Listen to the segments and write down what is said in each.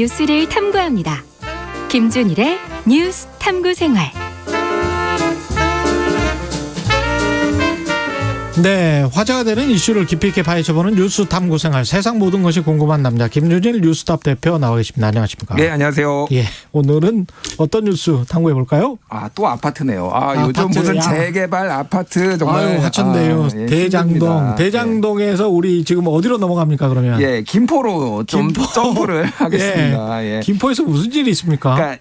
뉴스를 탐구합니다. 김준일의 뉴스 탐구생활. 네, 화제가 되는 이슈를 깊이 있게 파헤쳐보는 뉴스 탐구생활. 세상 모든 것이 궁금한 남자 김준일 뉴스탑 대표 나와 계십니다. 안녕하십니까? 네, 안녕하세요. 예, 오늘은 어떤 뉴스 탐구해 볼까요? 또 아파트네요. 요즘 아파트, 무슨 재개발 아파트 정말. 화천대유 예, 대장동. 힘듭니다. 대장동에서 우리 지금 어디로 넘어갑니까 그러면? 예, 김포로 좀 점프를 하겠습니다. 예. 김포에서 무슨 일이 있습니까? 그러니까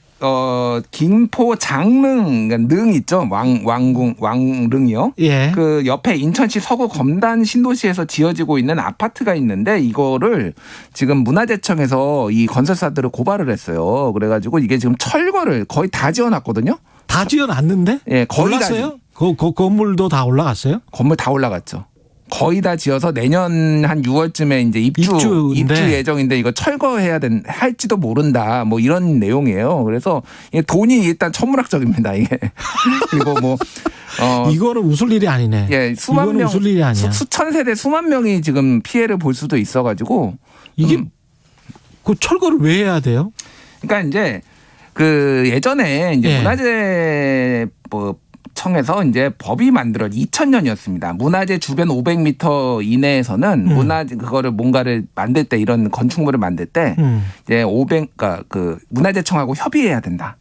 김포 장릉, 그러니까 능 있죠. 왕릉이요. 예. 그 옆에 인천시 서구 검단 신도시에서 지어지고 있는 아파트가 있는데 이거를 지금 문화재청에서 이 건설사들을 고발을 했어요. 그래가지고 이게 지금 철거를 거의 다 지어놨거든요. 다 지어놨는데? 예, 거의 올랐어요? 그 건물도 다 올라갔어요? 건물 다 올라갔죠. 거의 다 지어서 내년 한 6월쯤에 이제 입주 예정인데 이거 철거해야 할지도 모른다. 뭐 이런 내용이에요. 그래서 돈이 일단 천문학적입니다. 이게. 그리고 뭐 이거는 웃을 일이 아니네. 예, 수만 명, 웃을 일이 아니야. 수천 세대 수만 명이 지금 피해를 볼 수도 있어가지고 이게 그 철거를 왜 해야 돼요? 그러니까 이제 그 예전에 이제 예. 문화재 청에서 이제 법이 만들어 2000년이었습니다. 문화재 주변 500m 이내에서는 문화재 그거를 뭔가를 만들 때 이런 건축물을 만들 때 이제 그러니까 그 문화재청하고 협의해야 된다.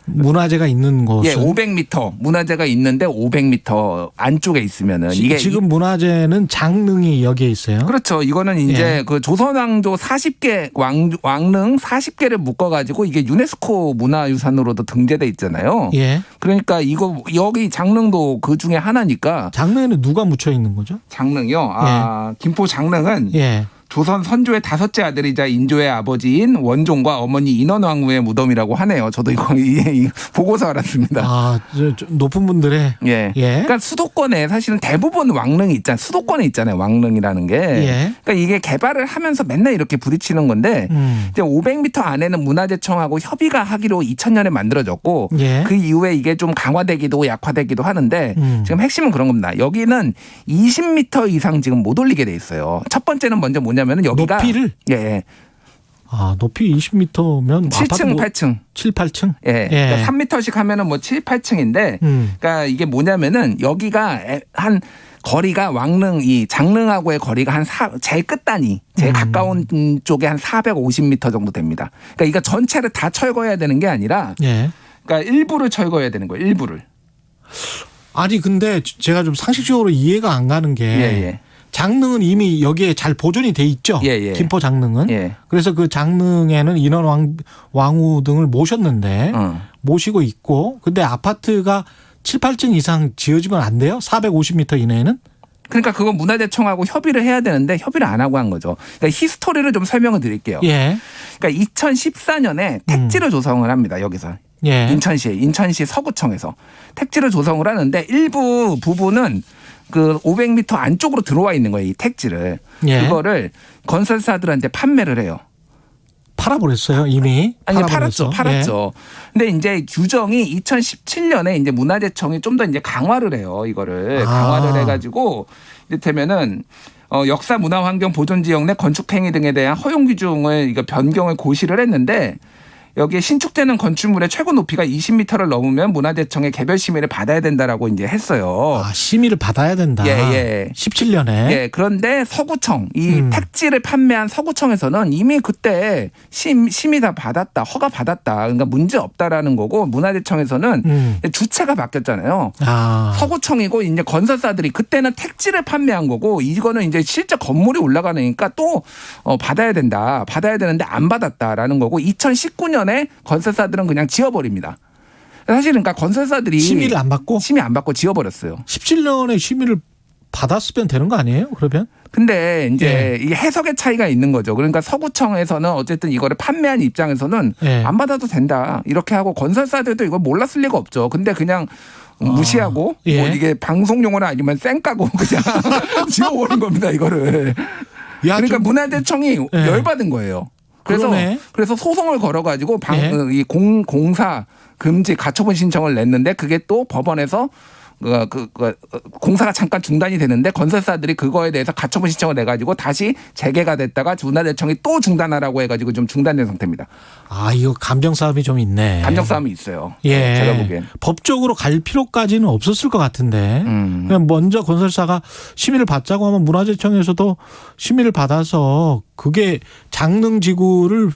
문화재가 있는 곳은? 예, 500m 문화재가 있는데 500m 안쪽에 있으면은 이게 지금 문화재는 장릉이 여기에 있어요. 그렇죠. 이거는 이제 예. 그 조선왕조 40개 왕릉 40개를 묶어가지고 이게 유네스코 문화유산으로도 등재돼 있잖아요. 예. 그러니까 이거 여기 장릉도 그 중에 하나니까. 장릉에는 누가 묻혀 있는 거죠? 장릉이요. 김포 장릉은 예. 조선 선조의 5째 아들이자 인조의 아버지인 원종과 어머니 인원왕후의 무덤이라고 하네요. 저도 이거 보고서 알았습니다. 높은 분들의. 예. 그러니까 수도권에 사실은 대부분 왕릉이 있잖아요. 수도권에 있잖아요. 왕릉이라는 게. 예. 그러니까 이게 개발을 하면서 맨날 이렇게 부딪히는 건데 이제 500m 안에는 문화재청하고 협의가 하기로 2000년에 만들어졌고 예. 그 이후에 이게 좀 강화되기도 약화되기도 하는데 지금 핵심은 그런 겁니다. 여기는 20m 이상 지금 못 올리게 돼 있어요. 첫 번째는 먼저 뭐냐면은 여기가 높이를? 예. 높이 20m면 7층, 8층. 7, 8층? 예. 그러니까 3m씩 하면은 뭐 7, 8층인데 그러니까 이게 뭐냐면은 여기가 한 거리가 왕릉 이 장릉하고의 거리가 한 제일 끝단이 제일 가까운 쪽에 한 450m 정도 됩니다. 그러니까 이거 전체를 다 철거해야 되는 게 아니라 예. 그러니까 일부를 철거해야 되는 거예요. 일부를. 아니 근데 제가 좀 상식적으로 이해가 안 가는 게 예. 장릉은 이미 여기에 잘 보존이 돼 있죠. 예. 김포 장릉은. 예. 그래서 그 장릉에는 인원 왕후 등을 모셨는데 모시고 있고 근데 아파트가 7, 8층 이상 지어지면 안 돼요? 450m 이내에는? 그러니까 그건 문화재청하고 협의를 해야 되는데 협의를 안 하고 한 거죠. 그러니까 히스토리를 좀 설명을 드릴게요. 예. 그러니까 2014년에 택지를 조성을 합니다. 여기서. 예. 인천시 서구청에서 택지를 조성을 하는데 일부 부분은 그 500m 안쪽으로 들어와 있는 거예요. 이 택지를. 예. 그거를 건설사들한테 판매를 해요. 팔아버렸어요 이미. 아니 팔았죠. 근데 이제 규정이 2017년에 이제 문화재청이 좀 더 이제 강화를 해요. 이거를 강화를 해가지고 이를테면은 역사 문화 환경 보존 지역 내 건축 행위 등에 대한 허용 규정을 이거 변경을 고시를 했는데. 여기에 신축되는 건축물의 최고 높이가 20m를 넘으면 문화재청의 개별 심의를 받아야 된다라고 이제 했어요. 심의를 받아야 된다. 예. 17년에. 예. 그런데 서구청, 이 택지를 판매한 서구청에서는 이미 그때 심의 다 받았다, 허가 받았다. 그러니까 문제 없다라는 거고 문화재청에서는 주체가 바뀌었잖아요. 서구청이고 이제 건설사들이 그때는 택지를 판매한 거고 이거는 이제 실제 건물이 올라가니까 또 받아야 된다. 받아야 되는데 안 받았다라는 거고 2019년에 건설사들은 그냥 지어버립니다. 사실은 그러니까 건설사들이 심의를 안 받고? 심의 안 받고 지어버렸어요. 17년에 심의를 받았으면 되는 거 아니에요? 그러면? 근데 이제 이게 해석의 차이가 있는 거죠. 그러니까 서구청에서는 어쨌든 이거를 판매한 입장에서는 안 받아도 된다. 이렇게 하고 건설사들도 이걸 몰랐을 리가 없죠. 근데 그냥 무시하고 뭐 이게 방송 용어는 아니면 쌩까고 그냥 지워버린 겁니다. 이거를. 그러니까 문화재청이 열받은 거예요. 그래서 소송을 걸어가지고 이 공사 금지 가처분 신청을 냈는데 그게 또 법원에서 공사가 잠깐 중단이 되는데 건설사들이 그거에 대해서 가처분 신청을 내가지고 다시 재개가 됐다가 문화재청이 또 중단하라고 해가지고 좀 중단된 상태입니다. 아, 이거 감정 싸움이 좀 있네. 감정 싸움이 있어요. 예. 제가 보기엔. 법적으로 갈 필요까지는 없었을 것 같은데. 그냥 먼저 건설사가 심의를 받자고 하면 문화재청에서도 심의를 받아서 그게 장릉지구를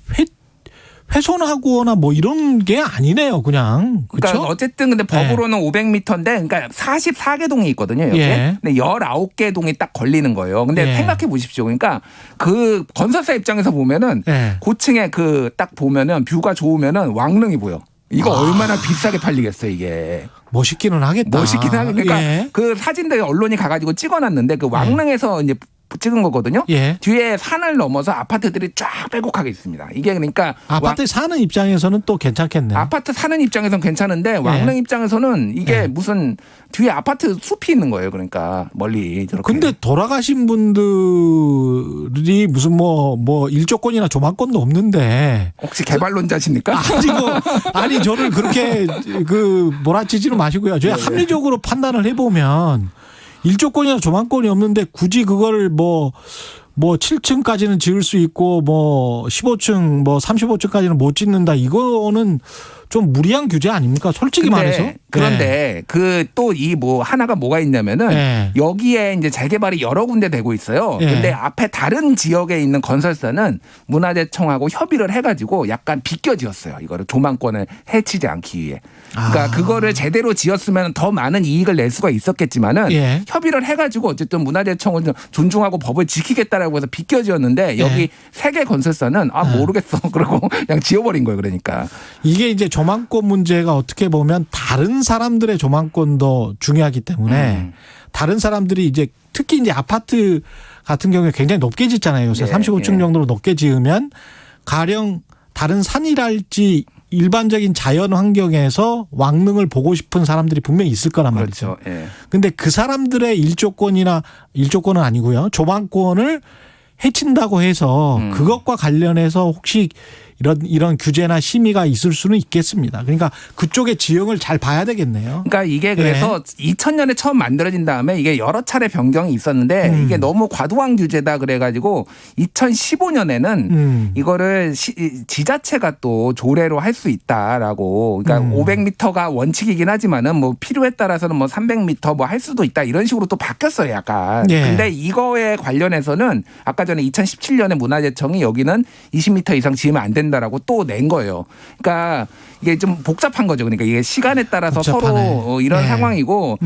훼손하거나 뭐 이런 게 아니네요, 그냥. 그렇죠? 그러니까 어쨌든 근데 법으로는 500m인데 그러니까 44개 동이 있거든요, 여기. 예. 근데 19개 동이 딱 걸리는 거예요. 근데 예. 생각해 보십시오. 그러니까 그 건설사 입장에서 보면은 예. 고층에 그 딱 보면은 뷰가 좋으면은 왕릉이 보여. 이거 얼마나 비싸게 팔리겠어요, 이게. 멋있기는 하겠다. 멋있긴 하겠다. 그러니까 예. 그 사진들 언론이 가가지고 찍어놨는데 그 왕릉에서 이제 찍은 거거든요. 예. 뒤에 산을 넘어서 아파트들이 쫙 빼곡하게 있습니다. 이게 그러니까 아파트에 사는 입장에서는 또 괜찮겠네. 아파트 사는 입장에서는 괜찮은데 왕릉 입장에서는 이게 무슨 뒤에 아파트 숲이 있는 거예요. 그러니까 멀리 저렇게. 근데 돌아가신 분들이 무슨 뭐 일조권이나 조망권도 없는데 혹시 개발론자십니까? 아니 저를 그렇게 몰아치지는 마시고요. 저희 합리적으로 판단을 해보면 일조권이나 조망권이 없는데 굳이 그걸 뭐 7층까지는 지을 수 있고 뭐 15층 뭐 35층까지는 못 짓는다. 이거는 좀 무리한 규제 아닙니까? 솔직히 말해서. 그런데 그 또 이 뭐 하나가 뭐가 있냐면은 여기에 이제 재개발이 여러 군데 되고 있어요. 근데 앞에 다른 지역에 있는 건설사는 문화재청하고 협의를 해가지고 약간 비껴 지었어요. 이거를 조망권을 해치지 않기 위해. 그러니까 그거를 제대로 지었으면 더 많은 이익을 낼 수가 있었겠지만은 협의를 해가지고 어쨌든 문화재청을 존중하고 법을 지키겠다라고 해서 비껴 지었는데 여기 세 개 건설사는 모르겠어. 그러고 그냥 지어버린 거예요. 그러니까. 이게 이제 조망권 문제가 어떻게 보면 다른 사람들의 조망권도 중요하기 때문에 다른 사람들이 이제 특히 이제 아파트 같은 경우에 굉장히 높게 짓잖아요. 요새 35층 정도로 높게 지으면 가령 다른 산이랄지 일반적인 자연 환경에서 왕릉을 보고 싶은 사람들이 분명히 있을 거란 말이죠. 그런데 그 사람들의 일조권은 아니고요. 조망권을 해친다고 해서 그것과 관련해서 혹시 이런 규제나 심의가 있을 수는 있겠습니다. 그러니까 그쪽의 지형을 잘 봐야 되겠네요. 그러니까 이게 그래서 2000년에 처음 만들어진 다음에 이게 여러 차례 변경이 있었는데 이게 너무 과도한 규제다 그래가지고 2015년에는 이거를 지자체가 또 조례로 할 수 있다라고. 그러니까 500m가 원칙이긴 하지만은 뭐 필요에 따라서는 뭐 300m 뭐 할 수도 있다 이런 식으로 또 바뀌었어요, 약간. 근데 이거에 관련해서는 아까 전에 2017년에 문화재청이 여기는 20m 이상 지으면 안 된다라고 또 낸 거예요. 그러니까 이게 좀 복잡한 거죠. 그러니까 이게 시간에 따라서 복잡하네. 서로 이런 상황이고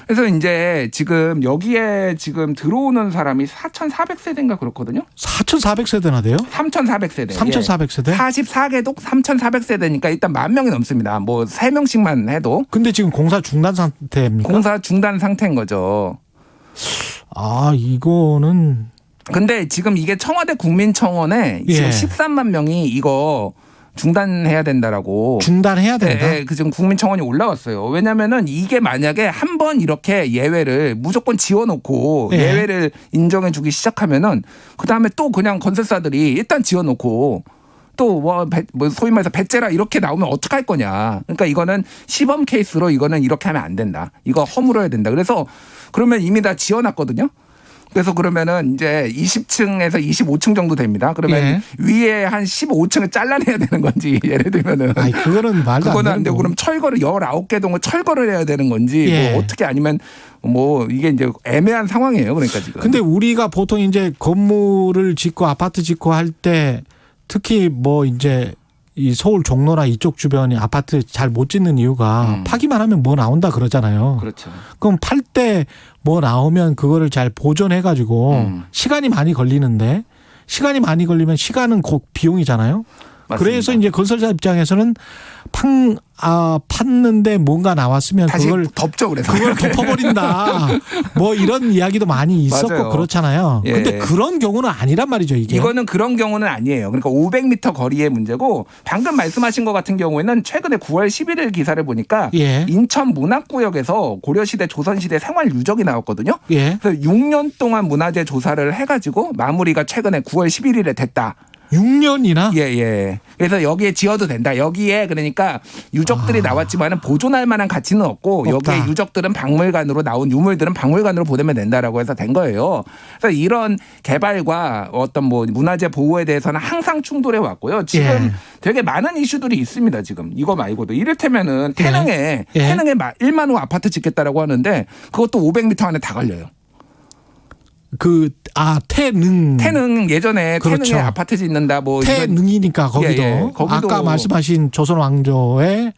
그래서 이제 지금 여기에 지금 들어오는 사람이 4,400세대인가 그렇거든요. 4,400세대나 돼요? 3,400세대. 3,400세대? 44개 동 3,400세대니까 일단 10,000명이 넘습니다. 뭐 3명씩만 해도. 근데 지금 공사 중단 상태입니까? 공사 중단 상태인 거죠. 아, 이거는. 근데 지금 이게 청와대 국민청원에 지금 13만 명이 이거 중단해야 된다라고. 중단해야 된다? 네, 그 지금 국민청원이 올라왔어요. 왜냐면은 이게 만약에 한번 이렇게 예외를 무조건 지어놓고 예외를 인정해주기 시작하면은 그 다음에 또 그냥 건설사들이 일단 지어놓고 또 뭐 소위 말해서 배째라 이렇게 나오면 어떡할 거냐. 그러니까 이거는 시범 케이스로 이거는 이렇게 하면 안 된다. 이거 허물어야 된다. 그래서 그러면 이미 다 지어놨거든요. 그래서 그러면은 이제 20층에서 25층 정도 됩니다. 그러면 위에 한 15층을 잘라내야 되는 건지 예를 들면은. 아니, 그거는 말도 그거는 안 되고. 그럼 철거를 19개 동을 철거를 해야 되는 건지 뭐 어떻게 아니면 뭐 이게 이제 애매한 상황이에요. 그러니까 지금. 근데 우리가 보통 이제 건물을 짓고 아파트 짓고 할 때 특히 뭐 이제 이 서울 종로나 이쪽 주변이 아파트 잘 못 짓는 이유가 파기만 하면 뭐 나온다 그러잖아요. 그렇죠. 그럼 팔 때 뭐 나오면 그거를 잘 보존해 가지고 시간이 많이 걸리는데 시간이 많이 걸리면 시간은 곧 비용이잖아요. 맞습니다. 그래서 이제 건설사 입장에서는 팠는데 뭔가 나왔으면 다시 그걸 덮죠. 그래서 그걸 덮어버린다. 뭐 이런 이야기도 많이 있었고 맞아요. 그렇잖아요. 근데 그런 경우는 아니란 말이죠, 이게. 이거는 그런 경우는 아니에요. 그러니까 500m 거리의 문제고 방금 말씀하신 것 같은 경우에는 최근에 9월 11일 기사를 보니까 인천 문학구역에서 고려시대 조선시대 생활 유적이 나왔거든요. 그래서 6년 동안 문화재 조사를 해가지고 마무리가 최근에 9월 11일에 됐다. 6년이나? 예. 그래서 여기에 지어도 된다. 여기에 그러니까 유적들이 나왔지만은 보존할 만한 가치는 없고 없다. 여기에 유적들은 박물관으로 나온 유물들은 박물관으로 보내면 된다라고 해서 된 거예요. 그래서 이런 개발과 어떤 뭐 문화재 보호에 대해서는 항상 충돌해 왔고요. 지금 되게 많은 이슈들이 있습니다. 지금 이거 말고도 이를테면은 태릉에 1만 호 아파트 짓겠다라고 하는데 그것도 500m 안에 다 걸려요. 태능 예전에 그렇죠. 태능에 아파트 짓는다 뭐 태능이니까 거기도, 거기도 아까 말씀하신 조선 왕조의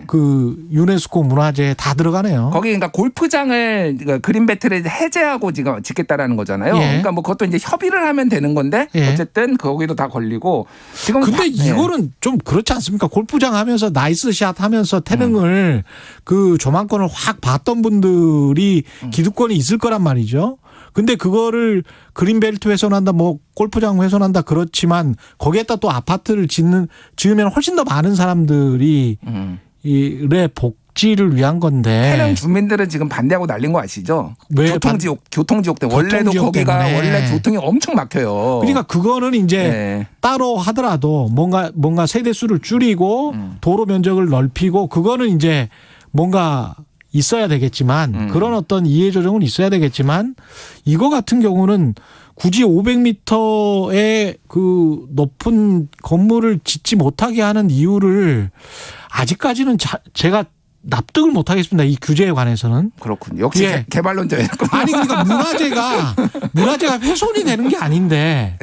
그 유네스코 문화재에 다 들어가네요. 거기 그러니까 골프장을 그러니까 그린 배틀을 해제하고 지금 짓겠다라는 거잖아요. 그러니까 뭐 그것도 이제 협의를 하면 되는 건데 어쨌든 거기도 다 걸리고 지금 근데 이거는 좀 그렇지 않습니까? 골프장 하면서 나이스샷 하면서 태능을 그 조망권을 확 봤던 분들이 기득권이 있을 거란 말이죠. 근데 그거를 그린벨트 훼손한다, 뭐 골프장 훼손한다 그렇지만 거기에다 또 아파트를 지으면 훨씬 더 많은 사람들이 이의 복지를 위한 건데. 태릉 주민들은 지금 반대하고 난린 거 아시죠? 왜 교통지역 때문에 원래도 거기가 때문에. 원래 교통이 엄청 막혀요. 그러니까 그거는 이제 따로 하더라도 뭔가 세대수를 줄이고 도로 면적을 넓히고 그거는 이제 뭔가 있어야 되겠지만 그런 어떤 이해 조정은 있어야 되겠지만 이거 같은 경우는 굳이 500m의 그 높은 건물을 짓지 못하게 하는 이유를 아직까지는 제가 납득을 못 하겠습니다. 이 규제에 관해서는. 그렇군요. 역시 개발론자예요. 아니 그러니까 문화재가 훼손이 되는 게 아닌데.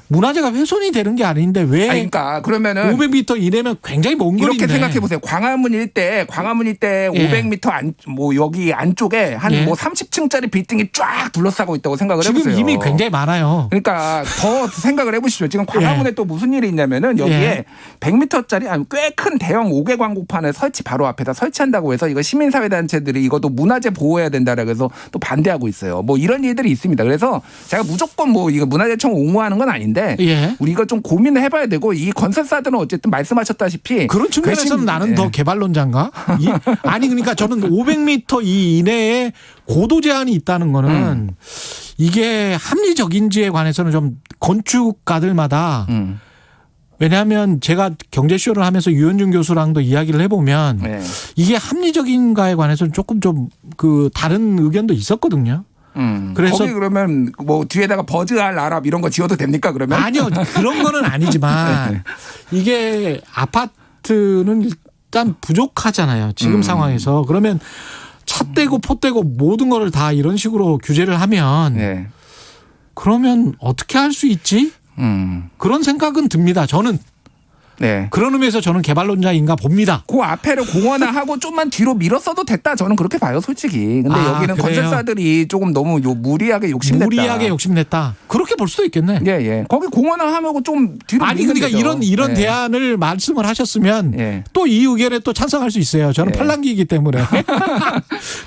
문화재가 훼손이 되는 게 아닌데 왜? 그러니까 그러면은 500m 이내면 굉장히 먼 거리인데. 이렇게 생각해 보세요. 광화문 일대 500m 뭐 여기 안쪽에 한 뭐 30층짜리 빌딩이 쫙 둘러싸고 있다고 생각을 해보세요. 지금 이미 굉장히 많아요. 그러니까 더 생각을 해보시죠. 지금 광화문에 또 무슨 일이 있냐면은 여기에 100m짜리 꽤 큰 대형 5개 광고판을 바로 앞에다 설치한. 다고 해서 이거 시민사회단체들이 이것도 문화재 보호해야 된다라고 해서 또 반대하고 있어요. 뭐 이런 일들이 있습니다. 그래서 제가 무조건 뭐 이거 문화재청 옹호하는 건 아닌데 우리 이거 좀 고민을 해봐야 되고 이 건설사들은 어쨌든 말씀하셨다시피 그런 측면에서는 나는 더 개발론자인가? 아니 그러니까 저는 500m 이내에 고도 제한이 있다는 거는 이게 합리적인지에 관해서는 좀 건축가들마다 왜냐하면 제가 경제쇼를 하면서 유현준 교수랑도 이야기를 해보면 이게 합리적인가에 관해서는 조금 좀 그 다른 의견도 있었거든요. 그래서 거기 그러면 뭐 뒤에다가 버즈알 아랍 이런 거 지어도 됩니까 그러면? 아니요 그런 거는 아니지만 이게 아파트는 일단 부족하잖아요. 지금 상황에서. 그러면 찻대고 포대고 모든 거를 다 이런 식으로 규제를 하면 그러면 어떻게 할 수 있지? 그런 생각은 듭니다. 저는. 그런 의미에서 저는 개발론자인가 봅니다. 그 앞에를 공원화하고 좀만 뒤로 밀었어도 됐다. 저는 그렇게 봐요, 솔직히. 근데 여기는 그래요? 건설사들이 조금 너무 무리하게 욕심냈다. 그렇게 볼 수도 있겠네. 거기 공원화하고 좀 뒤로 아니 그러니까 되죠. 이런 대안을 말씀을 하셨으면 또 이 의견에 또 찬성할 수 있어요. 저는 팔랑귀이기 때문에.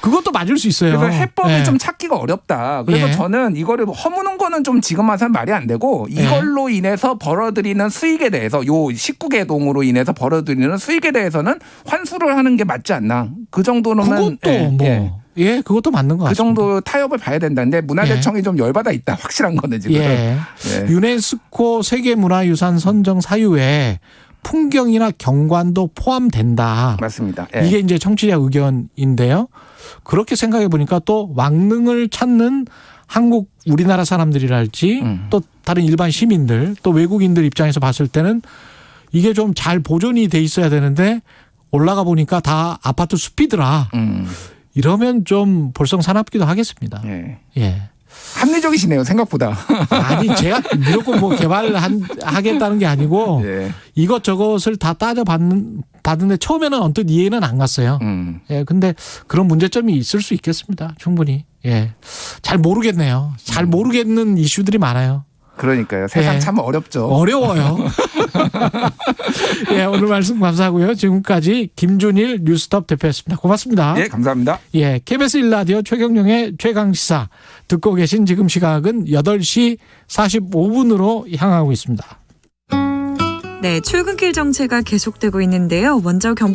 그것도 맞을 수 있어요. 그래서 해법을 좀 찾기가 어렵다. 그래서 저는 이거를 허무는 거는 좀 지금 와서는 말이 안 되고 이걸로 인해서 벌어들이는 수익에 대해서 요 19개동으로 인해서 벌어들이는 수익에 대해서는 환수를 하는 게 맞지 않나. 그 정도는 그것도 그것도 맞는 것 같습니다. 그 정도 타협을 봐야 된다는데 문화재청이 좀 열받아 있다. 확실한 거네 지금. 유네스코 세계문화유산 선정 사유에 풍경이나 경관도 포함된다. 맞습니다. 이게 이제 청취자 의견인데요. 그렇게 생각해 보니까 또 왕릉을 찾는 우리나라 사람들이랄지 또 다른 일반 시민들 또 외국인들 입장에서 봤을 때는 이게 좀 잘 보존이 돼 있어야 되는데 올라가 보니까 다 아파트 숲이더라. 이러면 좀 볼썽사납기도 하겠습니다. 합리적이시네요, 생각보다. 아니, 제가 무조건 뭐 개발하겠다는 게 아니고 이것저것을 다 따져봤는데 처음에는 언뜻 이해는 안 갔어요. 근데 그런 문제점이 있을 수 있겠습니다. 충분히. 잘 모르겠네요. 잘 모르겠는 이슈들이 많아요. 그러니까요. 세상 참 어렵죠. 어려워요. 오늘 말씀 감사하고요. 지금까지 김준일 뉴스톱 대표였습니다. 고맙습니다. 감사합니다. KBS 1라디오 최경영의 최강시사 듣고 계신 지금 시각은 8시 45분으로 향하고 있습니다. 출근길 정체가 계속되고 있는데요. 먼저 경북